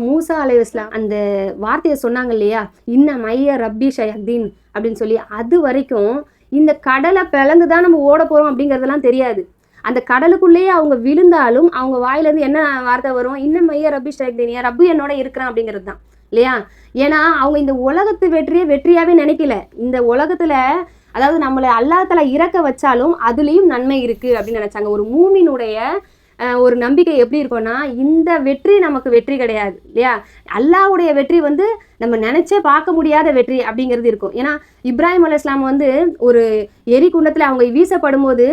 மூசா அலைஹிஸ்ஸலாம் அந்த வார்த்தையை சொன்னாங்க இல்லையா, இன்ன மைய ரப்பி ஷயக்தீன் அப்படின்னு சொல்லி, அது வரைக்கும் இந்த கடலை பிளந்து தான் நம்ம ஓட போறோம் அப்படிங்கிறதெல்லாம் தெரியாது. அந்த கடலுக்குள்ளேயே அவங்க விழுந்தாலும் அவங்க வாயிலேருந்து என்ன வார்த்தை வரும், இன்ன மைய ரப்பி ஷயக்தீன், என் ரப்பு என்னோட இருக்கிறான் அப்படிங்கிறது தான் இல்லையா. ஏன்னா அவங்க இந்த உலகத்து வெற்றியை வெற்றியாவே நினைக்கல. இந்த உலகத்துல அதாவது நம்மளை அல்லாஹ் தஆலா இறக்க வச்சாலும் அதுலேயும் நன்மை இருக்கு அப்படின்னு நினைச்சாங்க. ஒரு மூமினுடைய ஒரு நம்பிக்கை எப்படி இருக்கும்னா, இந்த வெற்றி நமக்கு வெற்றி கிடையாது இல்லையா. அல்லாஹ்வுடைய வெற்றி வந்து நம்ம நினைச்சே பார்க்க முடியாத வெற்றி அப்படிங்கிறது இருக்கும். ஏன்னா இப்ராஹிம் அலைஹிஸ்ஸலாம் வந்து ஒரு எரிகுண்டத்தில் அவங்க வீசப்படும் போது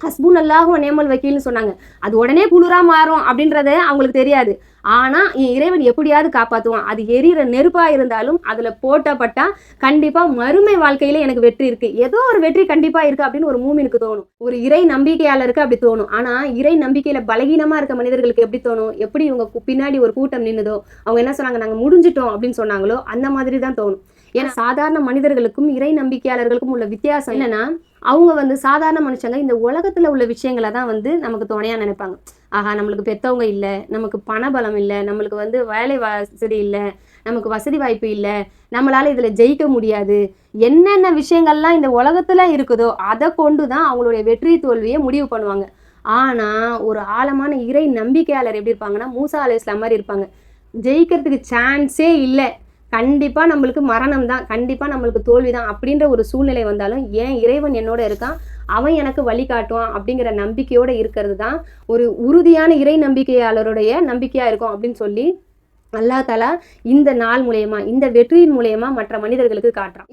ஹஸ்புன் அல்லாஹு நேமல் வக்கீல்னு சொன்னாங்க. அது உடனே குளிரா மாறும் அப்படின்றது அவங்களுக்கு தெரியாது. ஆனா என் இறைவன் எப்படியாவது காப்பாற்றுவான். அது எரியிற நெருப்பா இருந்தாலும் அதுல போட்டப்பட்டா கண்டிப்பா மறுமை வாழ்க்கையில எனக்கு வெற்றி இருக்கு, ஏதோ ஒரு வெற்றி கண்டிப்பா இருக்கு அப்படின்னு ஒரு மூமினுக்கு தோணும். ஒரு இறை நம்பிக்கையாளருக்கு அப்படி தோணும். ஆனா இறை நம்பிக்கையில பலகீனமா இருக்க மனிதர்களுக்கு எப்படி தோணும், எப்படி இவங்க பின்னாடி ஒரு கூட்டம் நின்னுதோ, அவங்க என்ன சொன்னாங்க, நாங்க முடிஞ்சிட்டோம் அப்படின்னு சொன்னாங்களோ அந்த மாதிரி தான் தோணும். ஏன்னா சாதாரண மனிதர்களுக்கும் இறை நம்பிக்கையாளர்களுக்கும் உள்ள வித்தியாசம் என்னன்னா, அவங்க வந்து சாதாரண மனுஷங்க இந்த உலகத்துல உள்ள விஷயங்களை தான் வந்து நமக்கு துணையா நினைப்பாங்க. ஆஹா, நம்மளுக்கு பெத்தவங்க இல்லை, நமக்கு பணபலம் இல்லை, நம்மளுக்கு வந்து வேலை வசதி இல்லை, நமக்கு வசதி வாய்ப்பு இல்லை, நம்மளால இதுல ஜெயிக்க முடியாது, என்னென்ன விஷயங்கள்லாம் இந்த உலகத்துல இருக்குதோ அதை கொண்டு தான் அவங்களுடைய வெற்றி தோல்வியை முடிவு பண்ணுவாங்க. ஆனா ஒரு ஆழமான இறை நம்பிக்கையாளர் எப்படி இருப்பாங்கன்னா, மூசா அலைஹிஸ்ஸலாம் மாதிரி இருப்பாங்க. ஜெயிக்கிறதுக்கு சான்ஸே இல்லை, கண்டிப்பா நம்மளுக்கு மரணம் தான், கண்டிப்பா நம்மளுக்கு தோல்வி தான் அப்படின்ற ஒரு சூழ்நிலை வந்தாலும் ஏன் இறைவன் என்னோட இருக்கான், அவன் எனக்கு வழிகாட்டுவான் அப்படிங்கிற நம்பிக்கையோட இருக்கிறது தான் ஒரு உறுதியான இறை நம்பிக்கையாளருடைய நம்பிக்கையா இருக்கும் அப்படின்னு சொல்லி அல்லாஹ் தஆலா இந்த நாள் மூலயமா, இந்த வெற்றியின் மூலயமா மற்ற மனிதர்களுக்கு காட்டுறான்.